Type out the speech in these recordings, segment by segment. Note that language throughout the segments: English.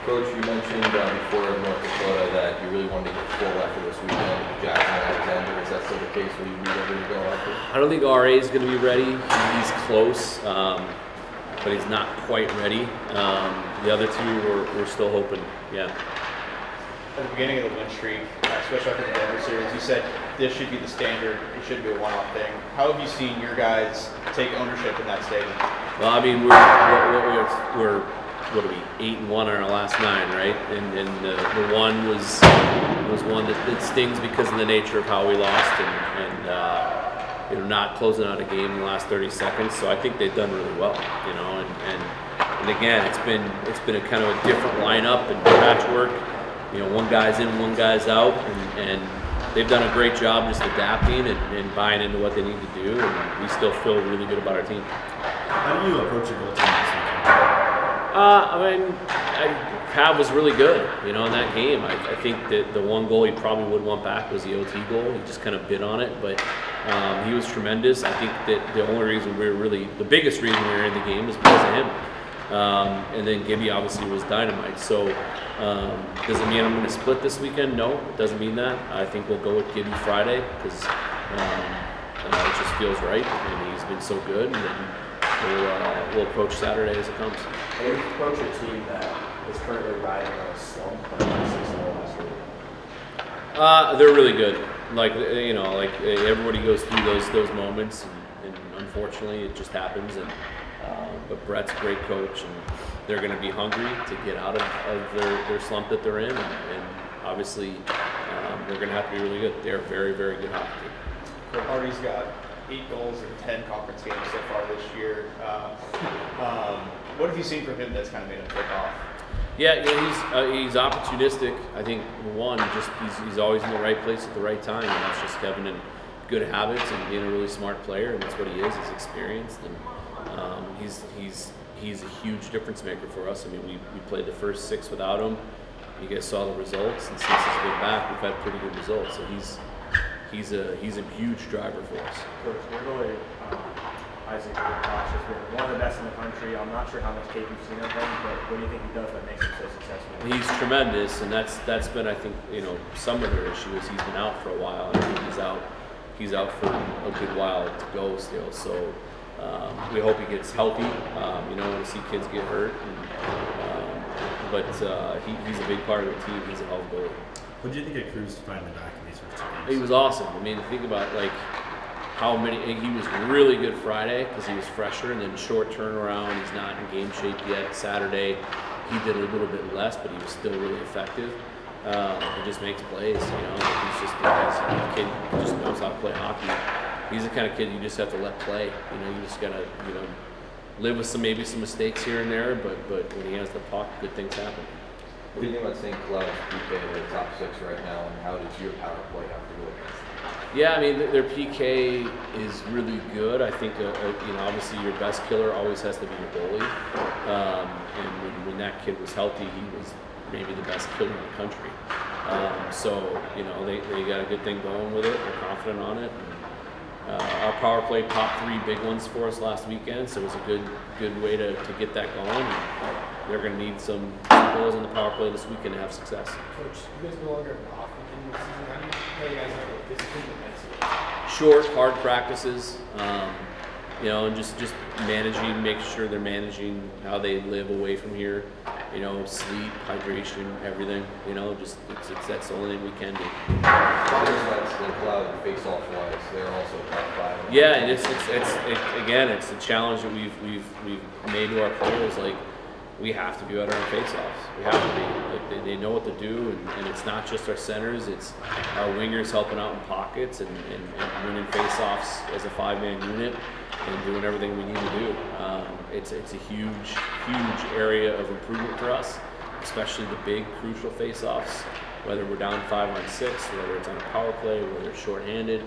Coach, you mentioned before in North Dakota that you really wanted to get full effort this weekend with Jackson Alexander. Is that still the case? Will you be ready to go after? I don't think RA is going to be ready. He's close, but he's not quite ready. The other two, we're still hoping. Yeah. At the beginning of the win streak, especially after the Denver series, you said this should be the standard. It shouldn't be a one-off thing. How have you seen your guys take ownership in that statement? Well, I mean, we're what are we, 8-1 on our last 9, right? And the one was one that stings because of the nature of how we lost and not closing out a game in the last 30 seconds. So I think they've done really well, and again, it's been a kind of a different lineup and patchwork. One guy's in, one guy's out, and they've done a great job just adapting and buying into what they need to do, and we still feel really good about our team. How do you approach your goal team this weekend? Pav was really good, in that game. I think that the one goal he probably would want back was the OT goal. He just kind of bit on it, but he was tremendous. I think that the only reason the biggest reason we were in the game was because of him. And then Gibby obviously was dynamite. So does it mean I'm going to split this weekend? No, it doesn't mean that. I think we'll go with Gibby Friday because it just feels right, and he's been so good. And we'll approach Saturday as it comes. And you approach a team that is currently riding on a slump, like 6-0 last week. They're really good. Everybody goes through those moments, and unfortunately, it just happens. But Brett's a great coach, and they're going to be hungry to get out of their slump that they're in, and obviously they're going to have to be really good. They're a very, very good hockey team. Hardy's got 8 goals in 10 conference games so far this year. What have you seen from him that's kind of made him take off? Yeah, he's opportunistic. I think he's always in the right place at the right time, and that's just having good habits and being a really smart player, and that's what he is. He's experienced, and he's a huge difference maker for us. I mean, we played the first 6 without him. You guys saw the results, and since he's been back, we've had pretty good results. So he's a huge driver for us. Coach, we're really Isaac Josh has been one of the best in the country. I'm not sure how much tape you've seen of him, but what do you think he does that makes him so successful? He's tremendous, and that's been, I think, some of their issue is he's been out for a while. I think he's out for a good while to go still. So we hope he gets healthy. You don't want to see kids get hurt, but he's a big part of the team. He's a hell of a goalie. What did you think of Cruz finally back in these first 2 games? He was awesome. I mean, think about how many. He was really good Friday because he was fresher, and then short turnaround. He's not in game shape yet. Saturday, he did a little bit less, but he was still really effective. He just makes plays. He's just a kid who just knows how to play hockey. He's the kind of kid you just have to let play. You just gotta live with maybe some mistakes here and there, but when he has the puck, good things happen. What do you think about St. Cloud's PK in the top 6 right now, and how does your power play have to go against them? Yeah, I mean, their PK is really good. I think, obviously your best killer always has to be your goalie. And when that kid was healthy, he was maybe the best killer in the country. They got a good thing going with it. They're confident on it. Our power play popped 3 big ones for us last weekend, so it was a good way to get that going. They're going to need some goals in the power play this weekend to have success. Coach, you guys no longer have an off weekend this season. How do you guys handle it physically and mentally? Short, hard practices, and just managing, making sure they're managing how they live away from here. Sleep, hydration, everything. That's the only thing we can do. How does that St. Cloud face-off wise? They're also top 5. Yeah, and it's a challenge that we've made to our players. We have to be better on face-offs. We have to be. They know what to do, and it's not just our centers. It's our wingers helping out in pockets and winning face-offs as a 5-man unit and doing everything we need to do. It's a huge area of improvement for us, especially the big, crucial face-offs. Whether we're down 5 on 6, whether it's on a power play, whether it's shorthanded,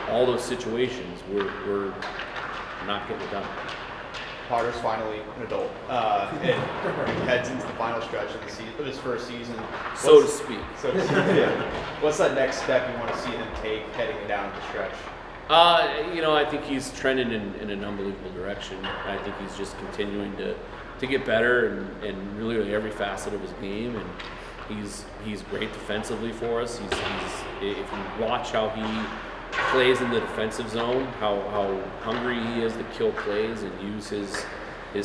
all those situations, we're not getting it done. Potter's finally an adult, and he heads into the final stretch of his first season. So to speak. Yeah. What's that next step you want to see him take heading down the stretch? I think he's trending in an unbelievable direction. I think he's just continuing to to get better in really every facet of his game, and he's great defensively for us. He's if you watch how he plays in the defensive zone, how hungry he is to kill plays and use his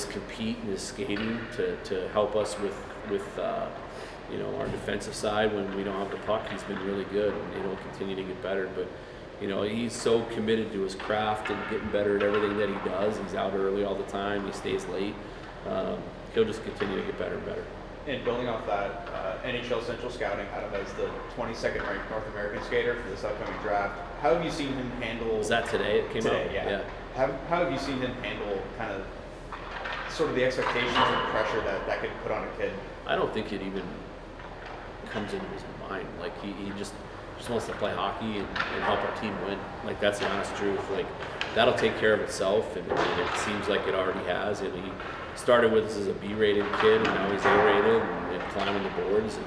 compete and his skating to help us with our defensive side when we don't have the puck. He's been really good, and he'll continue to get better. But he's so committed to his craft and getting better at everything that he does. He's out early all the time. He stays late. He'll just continue to get better and better. And building off that, NHL Central Scouting had him as the 22nd ranked North American skater for this upcoming draft. How have you seen him handle? Was that today? It came today, out. yeah. How have you seen him handle kind of sort of the expectations and pressure that could put on a kid? I don't think it even comes into his mind. Like he just wants to play hockey and help our team win. Like that's the honest truth. Like that'll take care of itself, and it seems like it already has. And he started with us as a B-rated kid, and now he's A-rated and climbing the boards. And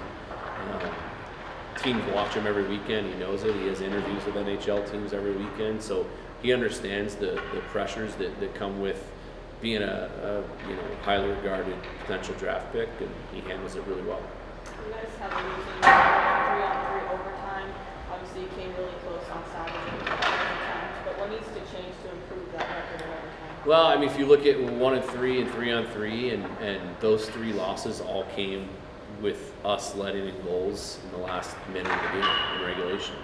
teams watch him every weekend. He knows it. He has interviews with NHL teams every weekend, so he understands the pressures that come with being a highly regarded potential draft pick, and he handles it really well. You guys have a losing 3-on-3 overtime. Obviously, you came really close on Saturday, but what needs to change to improve that record in overtime? Well, I mean, if you look at 1-3 and 3-on-3, and those 3 losses all came with us letting in goals in the last minute of the game in regulation.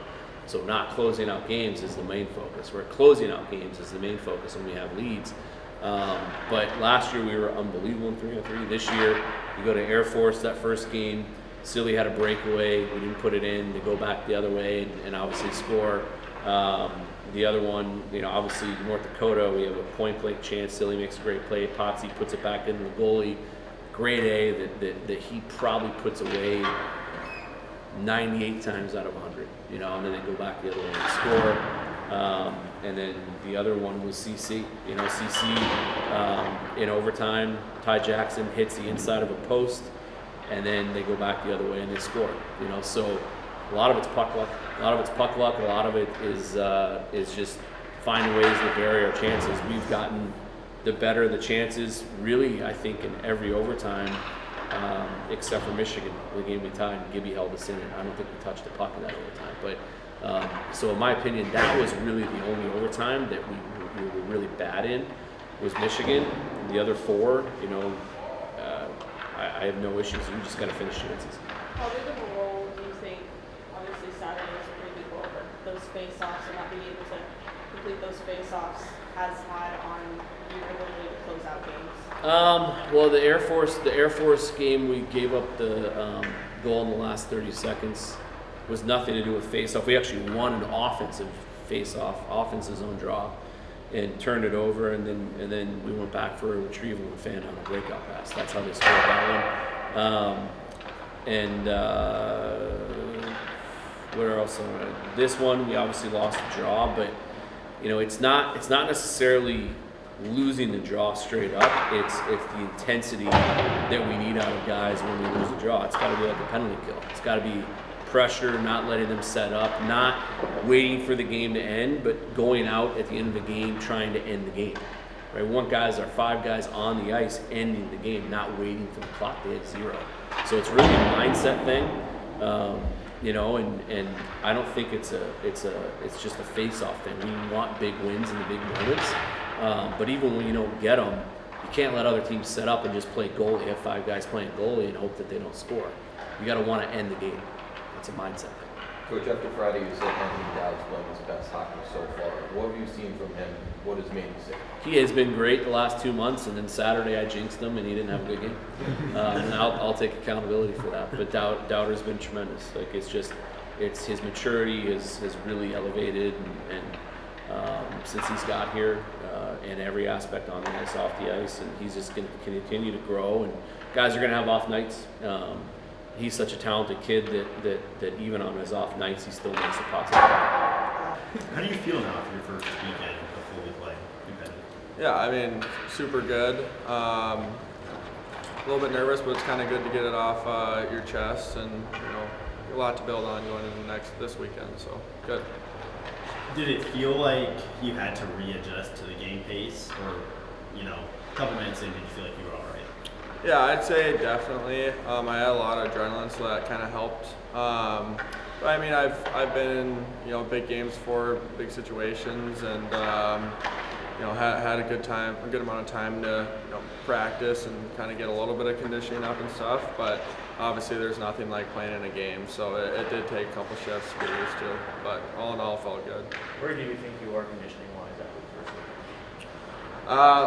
So not closing out games is the main focus. Where closing out games is the main focus when we have leads. But last year we were unbelievable in 3-on-3. This year you go to Air Force, that first game, Silly had a breakaway. We didn't put it in. They go back the other way and obviously score. The other one, obviously North Dakota, we have a point blank chance. Silly makes a great play. Potsy puts it back into the goalie. Grade A that he probably puts away 98 times out of 100. And then they go back the other way and score. And then the other one was CC. CC in overtime, Ty Jackson hits the inside of a post, and then they go back the other way and they score. So a lot of it's puck luck. A lot of it is just finding ways to vary our chances. We've gotten the better the chances, really, I think, in every overtime, except for Michigan, the game we tied. Gibby held us in it. I don't think we touched the puck in that overtime. But so in my opinion, that was really the only overtime that we were really bad in, was Michigan. The other 4, I have no issues. We just got to finish chances. How big of a role do you think, obviously Saturday was a pretty big goal, but those face-offs and not being able to complete those face-offs has had on your ability to close out games? Well, the Air Force game, we gave up the goal in the last 30 seconds. Was nothing to do with face-off. We actually won an offensive offensive zone draw, and turned it over, and then we went back for a retrieval and fan on a breakout pass. That's how they scored that one. Where else? This one we obviously lost the draw, but it's not necessarily losing the draw straight up. It's the intensity that we need out of guys when we lose the draw. It's got to be like a penalty kill. It's got to be pressure, not letting them set up, not waiting for the game to end, but going out at the end of the game trying to end the game. Right? We want guys, our 5 guys on the ice ending the game, not waiting for the clock to hit 0. So it's really a mindset thing, and I don't think it's just a face-off thing. We want big wins in the big moments, but even when you don't get them, you can't let other teams set up and just play goalie. Have 5 guys playing goalie and hope that they don't score. You got to want to end the game. It's a mindset thing. Coach, after Friday, you said Anthony Dowd's playing his best hockey so far. What have you seen from him? What has made you sick? He has been great the last 2 months, and then Saturday I jinxed him and he didn't have a good game. And I'll take accountability for that. But Dowder's been tremendous. Like it's his maturity has really elevated, and since he's got here, in every aspect on the ice, off the ice, and he's just going to continue to grow. And guys are going to have off nights. He's such a talented kid that even on his off nights, he still makes it possible. How do you feel now for your first weekend of fully playing competitive? Yeah, I mean, super good. A little bit nervous, but it's kind of good to get it off your chest, and a lot to build on going into this weekend. So good. Did it feel like you had to readjust to the game pace, or a couple minutes in, did you feel like you were all right? Yeah, I'd say definitely. I had a lot of adrenaline, so that kind of helped. But I mean, I've been in big games for big situations, and had a good amount of time to practice and kind of get a little bit of conditioning up and stuff. But obviously, there's nothing like playing in a game, so it did take a couple shifts to get used to. But all in all, it felt good. Where do you think you are conditioning-wise after the first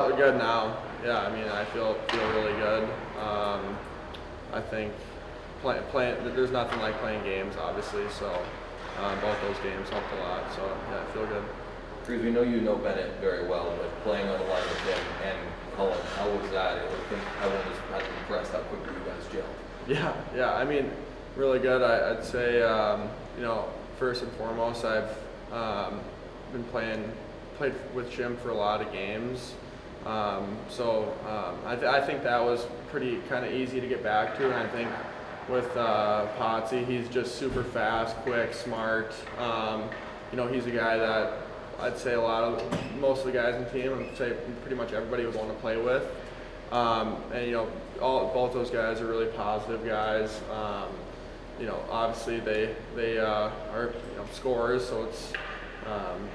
week? Good now. Yeah, I mean, I feel really good. I think playing there's nothing like playing games, obviously. So both those games helped a lot. So yeah, I feel good. Cruz, we know you know Bennett very well, but playing on the line with him and Cullen, how was that? I think everyone was kind of impressed how quickly you guys gelled. Yeah. I mean, really good. I'd say first and foremost, I've been played with Jim for a lot of games. I think that was pretty kind of easy to get back to, and I think with Potsy, he's just super fast, quick, smart. He's a guy that I'd say most of the guys in the team, I'd say pretty much everybody would want to play with. Both those guys are really positive guys. Obviously they are scorers, so it's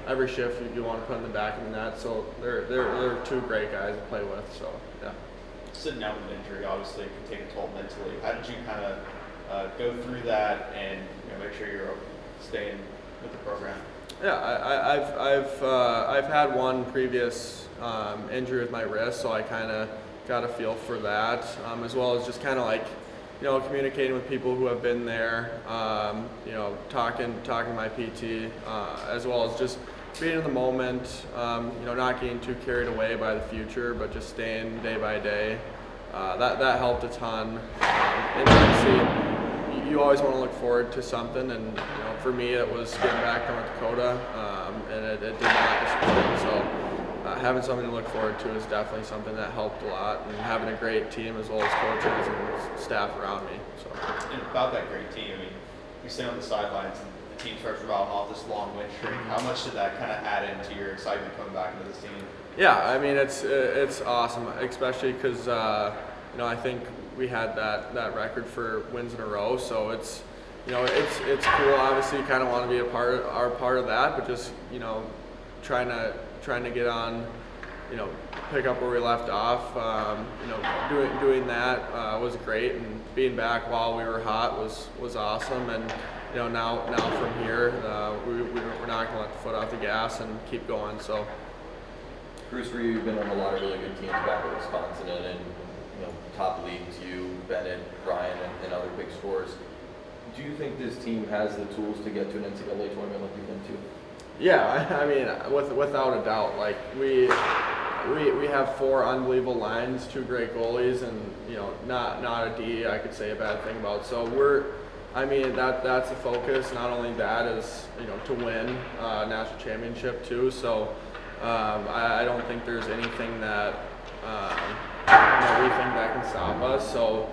every shift you want to put in the back of the net. So they're two great guys to play with. So yeah. Sitting out with an injury obviously can take a toll mentally. How did you kind of go through that and make sure you're staying with the program? Yeah, I've had one previous injury with my wrist, so I kind of got a feel for that, as well as just kind of like communicating with people who have been there, talking to my PT, as well as just being in the moment, not getting too carried away by the future, but just staying day by day. That helped a ton. And obviously, you always want to look forward to something, and for me, it was getting back to North Dakota, and it did not disappoint. So having something to look forward to is definitely something that helped a lot, and having a great team as well as coaches and staff around me. So. And about that great team, I mean, you sit on the sidelines and the team starts rattling off this long win streak. How much did that kind of add into your excitement coming back into this team? Yeah, I mean it's awesome, especially because I think we had that record for wins in a row, so it's cool. Obviously, you kind of want to be a part of that, but just trying to get on, pick up where we left off. Doing that was great, and being back while we were hot was awesome. And now from here, we're not going to let the foot off the gas and keep going. So, Cruz, for you, you've been on a lot of really good teams back in Wisconsin and top leagues. You, Bennett, Ryan, and other big scorers. Do you think this team has the tools to get to an NCAA tournament like you've been to? Yeah, I mean, without a doubt. Like we have 4 unbelievable lines, 2 great goalies, and not a D I could say a bad thing about. So that's the focus. Not only that is to win national championship too. So I don't think there's anything that we think that can stop us. So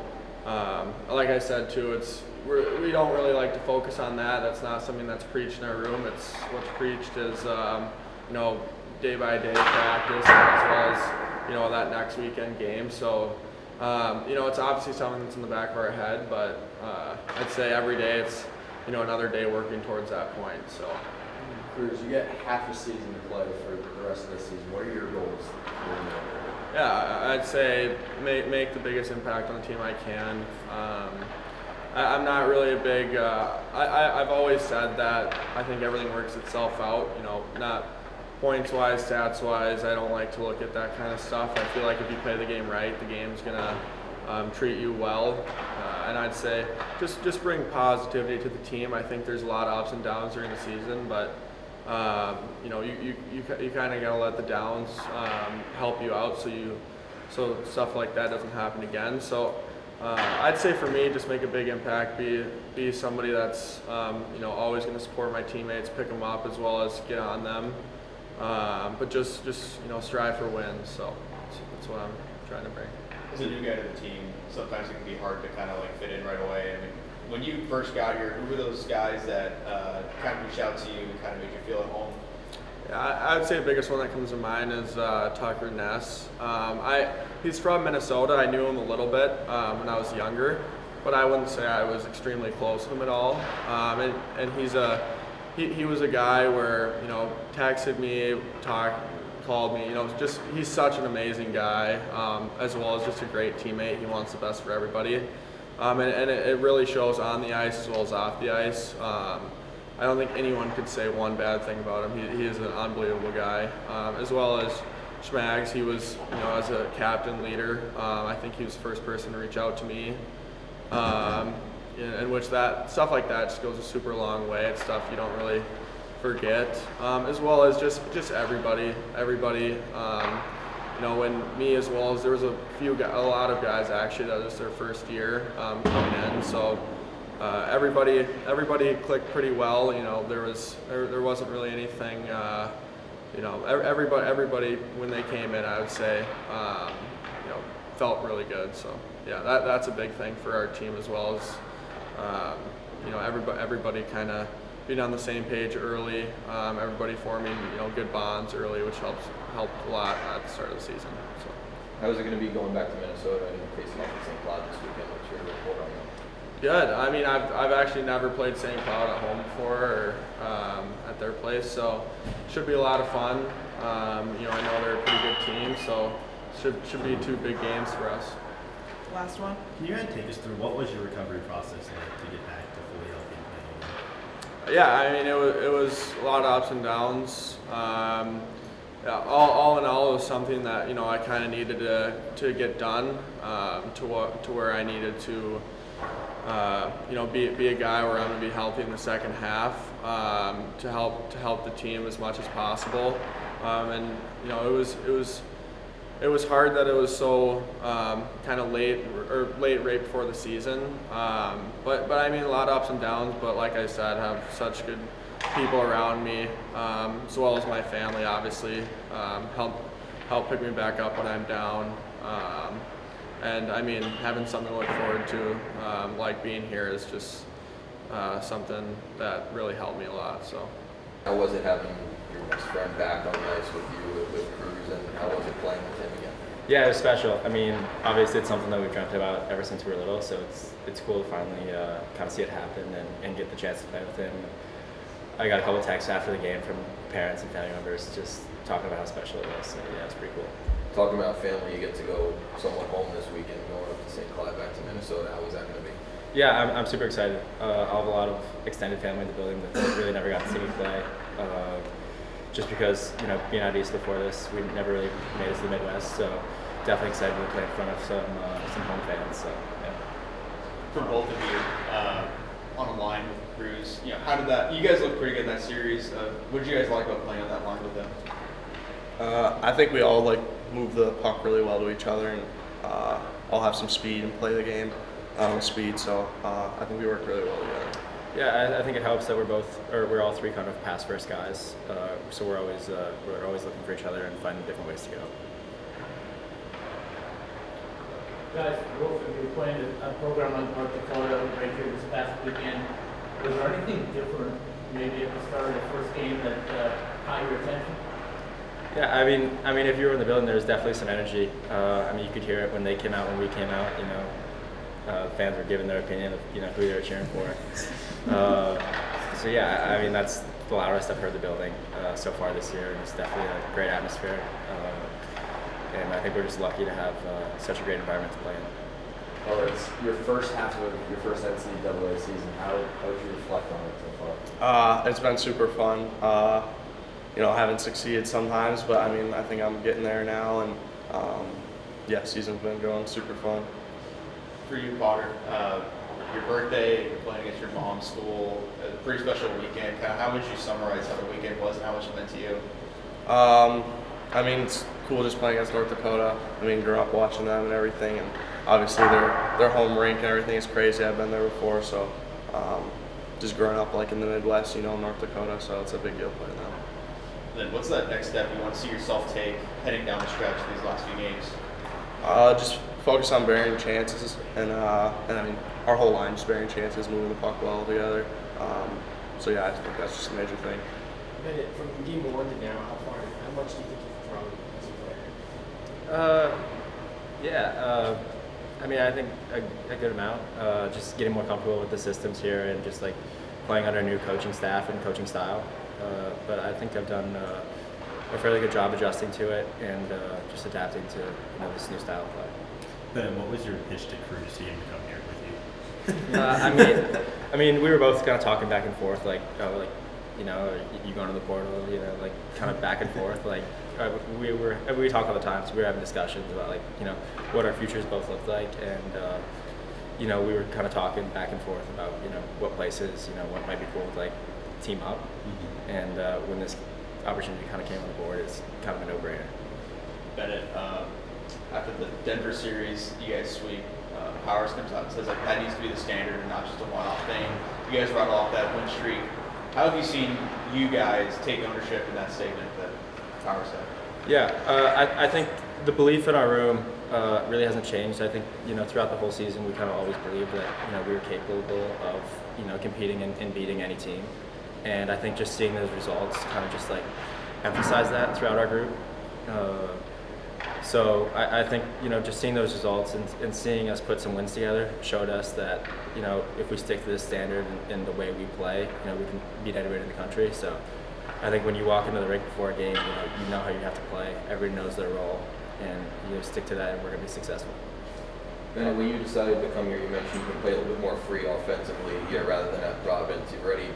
like I said too, we don't really like to focus on that. That's not something that's preached in our room. It's what's preached is day by day practice, as well as that next weekend game. So it's obviously something that's in the back of our head, but I'd say every day it's another day working towards that point. So Cruz, you get half a season to play for the rest of the season. What are your goals? Yeah, I'd say make the biggest impact on the team I can. I'm not really a big. I've always said that I think everything works itself out. Not points wise, stats wise. I don't like to look at that kind of stuff. I feel like if you play the game right, the game's gonna treat you well. And I'd say just bring positivity to the team. I think there's a lot of ups and downs during the season, but you kind of gotta let the downs help you out, so stuff like that doesn't happen again. So I'd say for me, just make a big impact, be somebody that's always going to support my teammates, pick them up as well as get on them, but just strive for wins. So that's what I'm trying to bring. As a new guy to the team, sometimes it can be hard to kind of fit in right away. I mean, when you first got here, who were those guys that kind of reached out to you and kind of made you feel at home? Yeah, I would say the biggest one that comes to mind is Tucker Ness. he's from Minnesota. I knew him a little bit when I was younger, but I wouldn't say I was extremely close to him at all. And he was a guy where, you know, texted me, called me, you know, just he's such an amazing guy, as well as just a great teammate. He wants the best for everybody, and it really shows on the ice as well as off the ice. I don't think anyone could say one bad thing about him. He is an unbelievable guy, as well as Schmags. He was, you know, as a captain leader, I think he was the first person to reach out to me, in which that stuff like that just goes a super long way. It's stuff you don't really forget, as well as just everybody. You know, when me as well as there was a lot of guys actually that was their first year coming in, so. Everybody clicked pretty well. You know, there wasn't really anything. You know, everybody when they came in, I would say, you know, felt really good. So yeah, that's a big thing for our team as well as, you know, everybody kind of being on the same page early. Everybody forming, you know, good bonds early, which helped a lot at the start of the season. So. How is it going to be going back to Minnesota and facing off with St. Cloud this weekend? What's your report on that? Good. I mean, I've actually never played St. Cloud at home before or at their place, so should be a lot of fun. You know, I know they're a pretty good team, so should be 2 big games for us. Last one. Can you take us through what was your recovery process like to get back to fully healthy and playing? Yeah, I mean, it was a lot of ups and downs. Yeah, all in all, it was something that, you know, I kind of needed to get done to where I needed to. You know, be a guy where I'm going to be healthy in the second half to help the team as much as possible, and you know it was hard that it was so kind of late right before the season, but I mean a lot of ups and downs. But like I said, have such good people around me, as well as my family. Obviously, help pick me back up when I'm down. And I mean, having something to look forward to, like being here, is just something that really helped me a lot. So, how was it having your best friend back on the ice with you with Cruz, and how was it playing with him again? Yeah, it was special. I mean, obviously it's something that we've dreamt about ever since we were little, so it's cool to finally kind of see it happen and get the chance to play with him. I got a couple texts after the game from parents and family members just talking about how special it was. So yeah, it's pretty cool. Talking about family, you get to go somewhat home this weekend, going up to St. Cloud, back to Minnesota. How is that going to be? Yeah, I'm super excited. I'll have a lot of extended family in the building that really never got to see me play. Just because, you know, being out east before this, we never really made it to the Midwest, so definitely excited to play in front of some home fans. So yeah. For both of you, on a line with Cruz, you know, how did that? You guys looked pretty good in that series. What did you guys like about playing on that line with them? I think we all move the puck really well to each other, and all have some speed and play the game with speed. So I think we work really well together. Yeah, I think it helps that we're all 3 kind of pass first guys. So we're always looking for each other and finding different ways to go. Guys, both of you playing a program on North Dakota right here this past weekend. Was there anything different maybe at the start of the first game that caught your attention? Yeah, I mean, if you were in the building, there was definitely some energy. I mean, you could hear it when they came out, when we came out. You know, fans were giving their opinion of who they were cheering for. So yeah, I mean, that's the loudest I've heard the building so far this year, and it's definitely a great atmosphere. And I think we're just lucky to have such a great environment to play in. Well, it's your first half of your first NCAA season. How would you reflect on it so far? It's been super fun. You know, I haven't succeeded sometimes, but I mean, I think I'm getting there now, and yeah, season's been going super fun. For you, Potter, your birthday, you're playing against your mom's school, a pretty special weekend. Kind of, how would you summarize how the weekend was and how much it meant to you? I mean, it's cool just playing against North Dakota. I mean, grew up watching them and everything, and obviously their home rink and everything is crazy. I've been there before, so just growing up in the Midwest, North Dakota, so it's a big deal playing them. Then what's that next step you want to see yourself take heading down the stretch these last few games? Just focus on bearing chances, and I mean, our whole line just bearing chances, moving the puck well together. So yeah, I think that's just a major thing. Bennett, from game 1 to now, how much do you think you've grown as a player? Yeah, I mean, I think a good amount. Just getting more comfortable with the systems here and just like playing under a new coaching staff and coaching style. But I think I've done a fairly good job adjusting to it and just adapting to this new style of play. Ben, what was your pitch to Cruz to get him to come here with you? I mean, we were both kind of talking back and forth, like, oh, like, you going to the portal, like kind of back and forth, like we talk all the time, so we were having discussions about like, what our futures both looked like, and we were kind of talking back and forth about, what places, what might be cool to like team up, and when this opportunity kind of came on the board, it's kind of a no-brainer. Bennett, after the Denver series, you guys sweep. Powers comes out and says like that needs to be the standard and not just a one-off thing. You guys rattle off that win streak. How have you seen you guys take ownership in that statement that Powers said? Yeah, I think the belief in our room really hasn't changed. I think throughout the whole season we kind of always believed that we were capable of competing and beating any team, and I think just seeing those results kind of just like emphasize that throughout our group. So I think just seeing those results and seeing us put some wins together showed us that if we stick to this standard and the way we play, we can beat anybody in the country. So I think when you walk into the rink before a game, you know how you have to play. Everybody knows their role, and you stick to that, and we're going to be successful. Bennett, when you decided to come here, you mentioned you can play a little bit more free offensively here rather than at Providence. You've already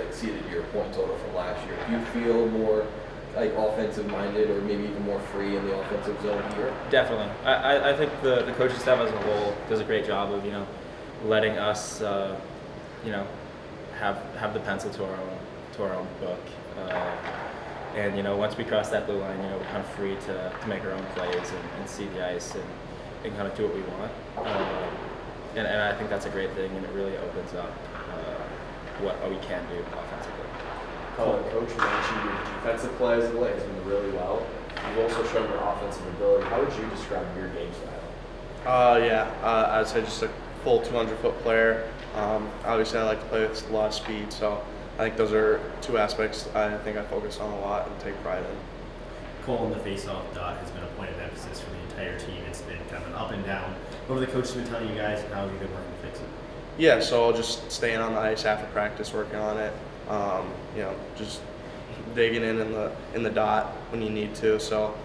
exceeded your point total from last year. Do you feel more like offensive minded or maybe even more free in the offensive zone here? Definitely. I think the coaching staff as a whole does a great job of letting us have the pencil to our own book, and once we cross that blue line, we're kind of free to make our own plays and see the ice and kind of do what we want, and I think that's a great thing, and it really opens up what we can do offensively. Cullen, coach mentioned your defensive play as of late has been really well. You've also shown your offensive ability. How would you describe your game style? I'd say just a full 200-foot player. Obviously, I like to play with a lot of speed, so I think those are two aspects I think I focus on a lot and take pride in. Cullen, the face-off dot has been a point of emphasis for the entire team. It's been kind of an up and down. What have the coaches been telling you guys, and how have you been working to fix it? Yeah, so I'll just staying on the ice after practice, working on it. Just digging in the dot when you need to. So,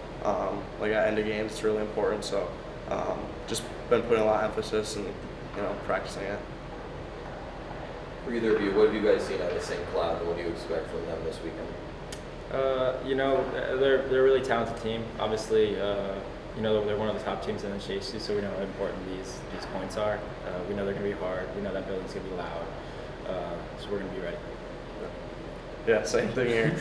like at end of games, it's really important. So, just been putting a lot of emphasis and practicing it. For either of you, what have you guys seen out of St. Cloud, and what do you expect from them this weekend? They're a really talented team. Obviously, they're one of the top teams in the HC, so we know how important these points are. We know they're going to be hard. We know that building's going to be loud. So we're going to be ready. Yeah, same thing here.